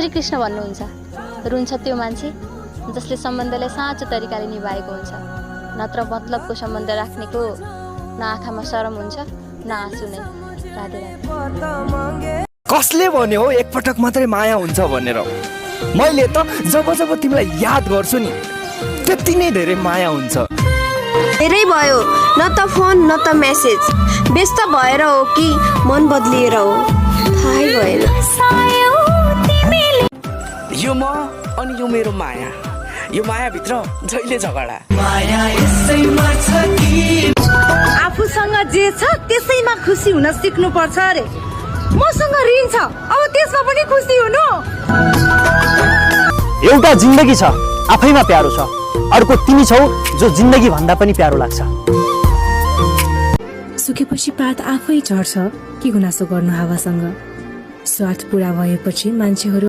श्रीकृष्ण भन्नुहुन्छ, रुन्छ त्यो मान्छे जसले सम्बन्धलाई साँचो तरिकाले निभाएको हुन्छ, नत्र मतलबको सम्बन्ध राख्नेको न आँखामा शरम हुन्छ न आँसु नै। राधे राधे। कसले भन्यो हो एकपटक मात्रै माया हुन्छ भनेर? मैले त जब जब तिमीलाई याद गर्छु नि त्यति नै धेरै माया हुन्छ। धेरै भयो, न त फोन न त मेसेज, व्यस्त भएर हो कि मन बदलिएर हो थाहै भएन। यो म अनि यो मेरो माया, यो मायाभित्र जहिले झगडा। आफूसँग जे छ त्यसैमा खुसी हुन सिक्नु पर्छ अरे। मसँग ऋण छ, अब त्यसमा पनि खुसी हुनु। एउटा जिन्दगी छ आफैमा प्यारो छ, अर्को तिमी छौ जो जिन्दगी भन्दा पनि प्यारो लाग्छ। सुकेपछि पात आफै झर्छ, के गुनासो गर्नु हावासँग। स्वार्थ पूरा भएपछि मान्छेहरू